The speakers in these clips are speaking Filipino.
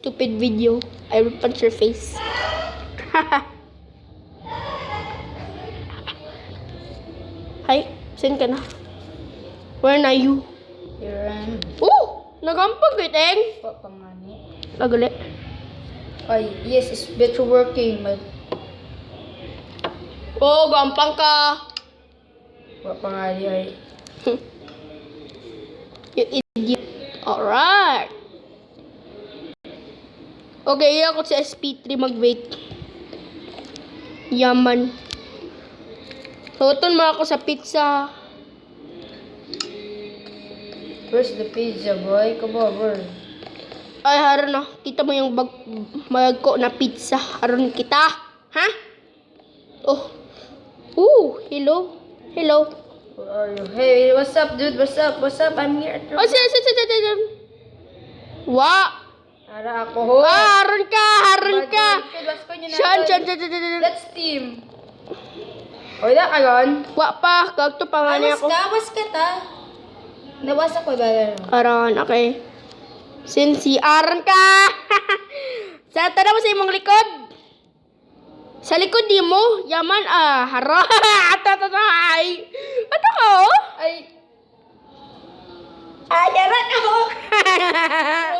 stupid video. I will punch your face. Hi, saan ka na? Where na you? Iran. Oh! Nagampag iteng! What pangani? Nagali. Ay, yes, it's better working. But Oh, gampang ka. what pangani ay? You idiot. Alright. Okay, ako sa SP3 mag-wait. Yaman. Huton mo ako sa pizza. Where's the pizza, boy? Come over. Ay, haron na. Kita mo yung magko na pizza. Haron kita. Ha? Oh. Ooh, hello. Hello. Where are you? Hey, what's up, dude? What's up? What's up? I'm here. Oh, sige. Wa. Ara ako ho. Ah, haron ka. Haron ka. Saan. Let's team. Oy, da karon. Wa pa. Kagto pa nga niya ako. Awas ka ta. Nawasa ko ba? Aron, okay. Since aron ka. Sa tara mo sa imong likod. Sa likod di mo. Yaman, haro. Ay. Ano ka, oh? Ay. Yara ka ho.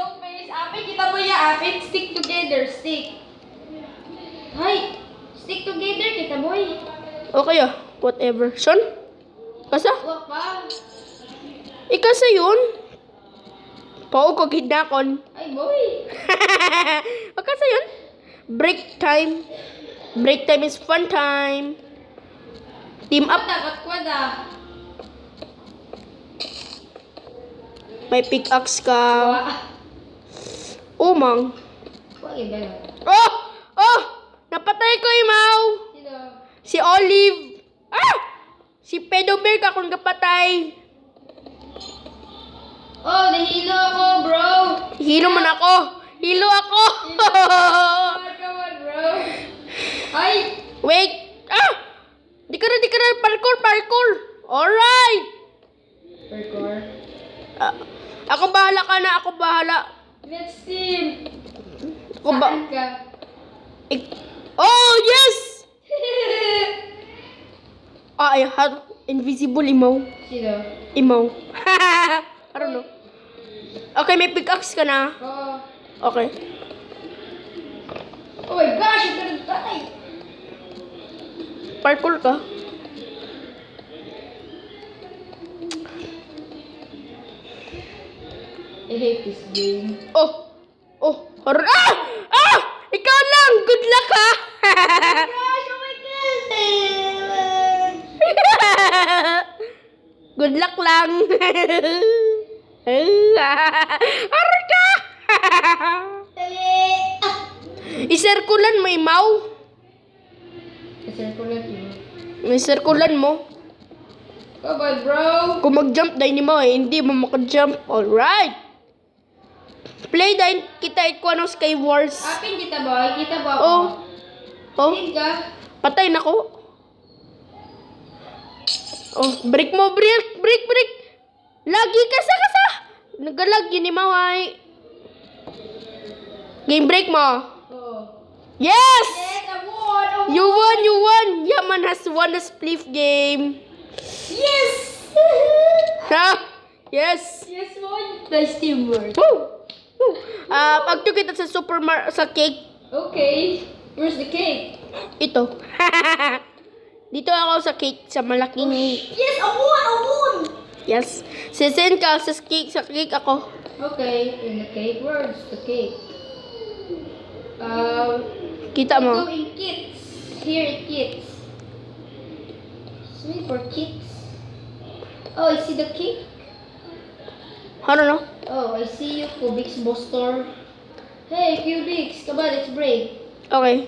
Oh, Face, apit kita mo ya, apit. Stick together, stick. Hay. Stick together kita, boy. Okay, whatever. Son? Kasa? Wa pa. Ikasa yun? Pao ko gidakon. Ay, boy. Kasa yun? Break time. Break time is fun time. Team up. Kwada. May pickaxe ka. Wa. Oh, mang. Wa iba. Oh! Oh! Napatay ko, Imaw! Sino? Si Olive. Ah! Si Pedobear ka kung kapatay. Oh, nahilo ako, bro. Hilo man ako. Hilo ako. Come on, bro. Ay. Wait. Ah! Di ka na. Parkour. Alright. Parkour. Ako bahala ka na. Ako bahala. Let's team. Ako ba? Saan ka? Oh, yes! I have invisible Imaw. Sino? Imaw. I don't know. Okay, may pickaxe ka na. Oo. Okay. Oh my gosh, I'm gonna die. Parkour ka. I hate this game. Oh! Harun. Ah! Ah! Ikaw lang! Good luck, ha! Gosh, oh my gosh. Good luck lang. Harun ka! Dali. Isirkulan mo, Imaw. Kasi ko lang yun. Isirkulan mo. Come on, bro. Kung mag-jump dahil ni mo, hindi mo maka-jump. Alright. Play dahil kita ikaw ng Skywars. Apin kita, boy. Kita ba ako? Oh. Apin ka. Patay na ko. Oh, break mo, break. Lagi kasa. Nagalag yun ni Maway. Game break mo. Oh. Yes! Yes, I won. You won. Yaman has won the spliff game. Yes! Ha? Yes. Yes, won. Nice teamwork. Woo! Pagto kita sa cake. Okay. Where's the cake? Ito. Dito ako sa cake, sa malaking... Yes, I won. Yes. Sisend ka sa cake ako. Okay, in the cake. Where's the cake? Kita mo. Go in kits. Here in kits. It's made for kits. Oh, I see the cake. Ano no? Oh, I see you, Kubik's Boss-Store. Hey, Kubik's, come on, let's break. Okay.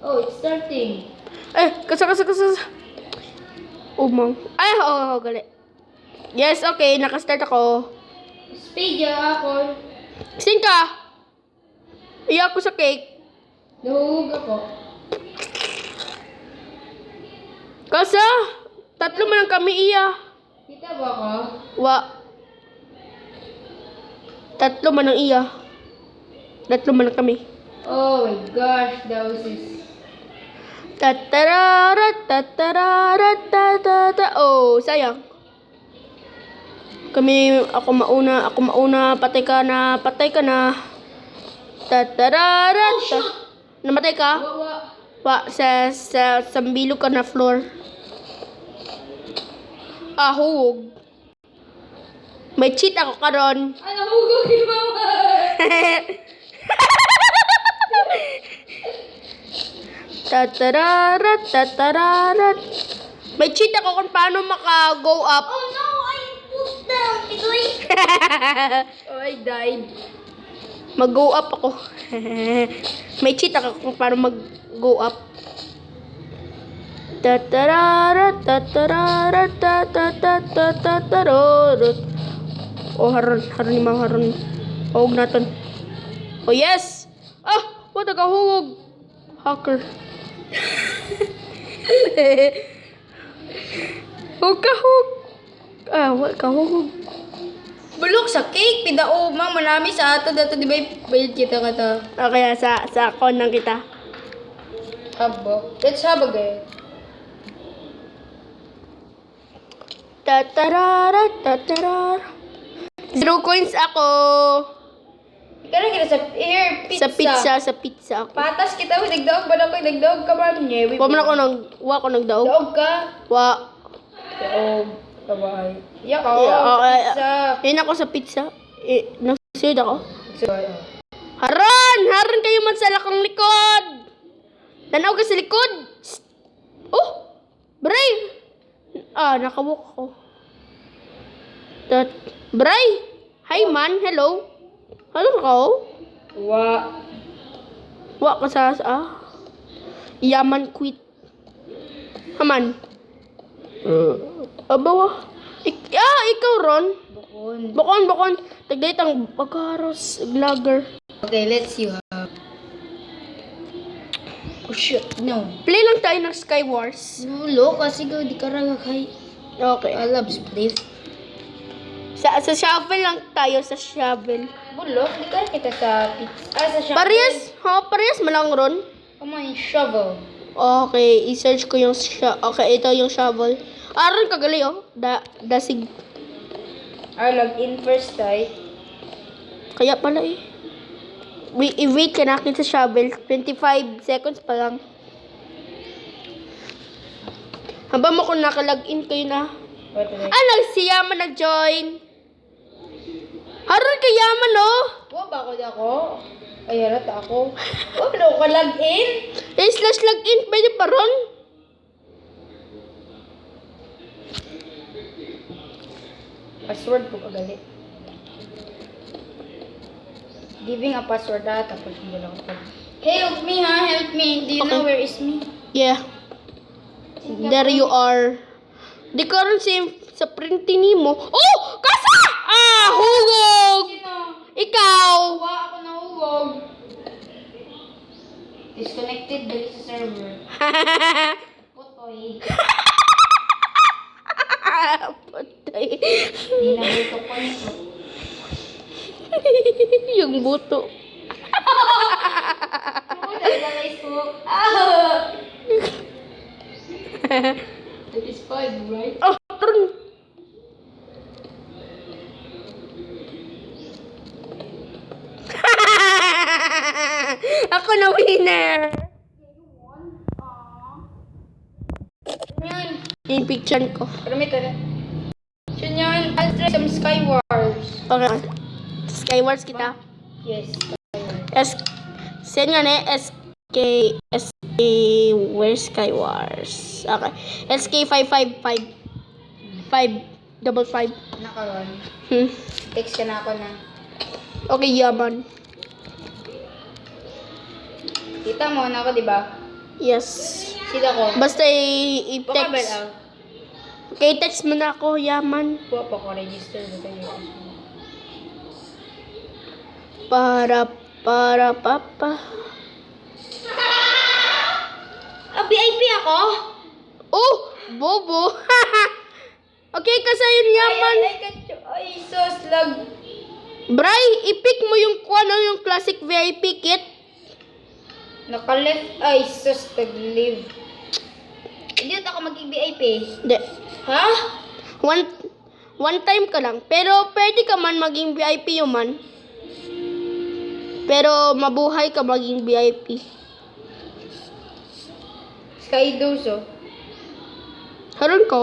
Oh, it's starting. Kasa. Umang. Ay, oo, gali. Yes, okay. Nakastart ako. Spade ya ako. Sing ka? Iya ako sa cake. Nahulog ako. Kasa? Tatlo man lang kami iya. Kita ba ako? Wa. Tatlo man ang iya. Tatlo man ang kami. Oh my gosh, that was this. Tatarara. Oh, sayang. Ako mauna, patay ka na. Tatarara. Namatay ka? Wawa. Sa bilog ka na floor. Huwag. May cheat ako karon. Ano, hugog yung mama. Tatararat. May cheat ako kung paano maka-go up. Oh no, I pushed down. Oh, I died. Mag-go up ako. May cheat ako kung paano mag-go up. Tatararat. Oh, haron ni Ma'am Haron. Huwag natin. Oh, yes! What a kahugog. Hacker. Huwag kahug. Wag kahugog. Bulok sa cake, pidao, ma, manami sa ato dato, di ba, bayad kita ka to. Okay, sa account ng kita. Habo. Let's have a game. Tatararat. 0 coins ako. Ikaw na kita Sa pizza ako. Patas kita, dagdag ba na ko, dagdag ka ba niya? Wa ko nagdaog. Daog ka. Wa. Daog. Kabay. Yak Yeah, ako, okay. pizza. Yan ako sa pizza. Nagsusunod ako. So, Haron kayo man sa lakang likod. Tanaw ka sa likod. Psst. Oh, Bray. Nakawalk ako. Bray. Hi man, hello. Hello ka? Wa ka sa Yaman quit. Haman. Abawa. Ikaw ron. Bukon. Tagdayt ang pagkaros vlogger. Okay, let's see. Oh shit, no. Play lang tayo ng Skywars. Nulo, kasi go, di ka ragakay. Okay. I love split. Sa shovel lang tayo, sa shovel. Bulok, di ka kita sa pizza. Sa shovel. Parehas malang ron. Come on, shovel. Okay, i-search ko yung okay, ito yung shovel. Aron kagali dasig. Log in first, right? Kaya pala eh. Wait ka natin sa shovel. 25 seconds pa lang. Habang mo kung naka-login kayo na. Si Yaman nag-join. Haron ka Yaman, oh. Ba ako? Ay, harata ako. Wala ko log-in? /login, pwede pa ron. Password po kagali. Giving a password tapos hindi lang ako. Help me ha, help me. Do you know where is me? Yeah. There you are. Di ka rin sa printing mo. Oh! Kasa! Hugog! Sino? Ikaw! Wa ako nahugog. Disconnected dali sa server. Putoy. Patay. Hindi na buto ko nito. Yung buto. Ano dahil na Facebook? That is fine, right? Turun. Ako na winner. Yan. Yung picture ko. Ramit na. Yun yan. I'll try some Skywars. Okay. Skywars kita. Yes. Send nga na SK where's Skywars? Okay. SK555 555. Nakaroon. Hmm. Text ka na ako na. Okay, Yaman. Kita mo na ako, di ba? Yes. Sila ko. Basta Bukabel i-text. out. Okay, text mo na ako, Yaman. Buwa pa ko register mo tayo. Para papa. VIP ako? Oh, bobo. Okay, kasi yun Yaman. Ay, sus, lag. Bray, i-pick mo yung yung classic VIP kit. Naka-left ay sus tag-live. Hindi ako maging VIP. Hindi. Ha? One time ka lang. Pero pwede ka man maging VIP man. Pero mabuhay ka maging VIP. Skydoso. Haron ka.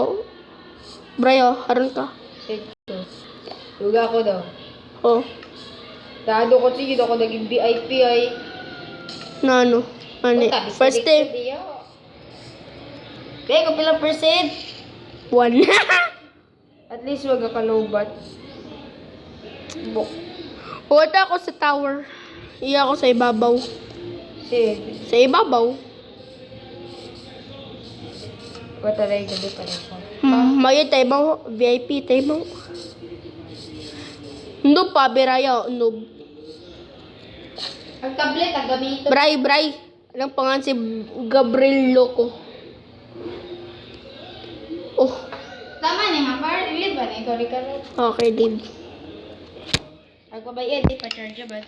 Brayo, haron ka. Sige. Luga ko daw. Oh, Dado ko sige ako naging VIP ay. na ano? Ano? First time. Kaya ko pilang percent. 1. At least wag ka lobat. Bok. Wala ako sa tower. Iya ako sa ibabaw. Sige. Sa ibabaw. Wata rin gabi pa rin ko. May tayo ba? VIP tayo ba? Noob pa, Beraya. Noob. Ang tablet, ang gamito. Bray. Anong pangalan si Gabriel Loco? Oh, Tama na nga, par. Live ba na? Ikaw rin ka rin. okay, Dave. Agpabay, di pa charge ba?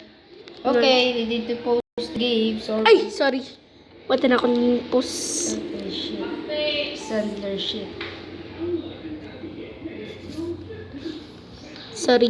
Okay, we need to post game. Sorry. Ay, sorry. Wala na akong post. Sandler shit. Sorry.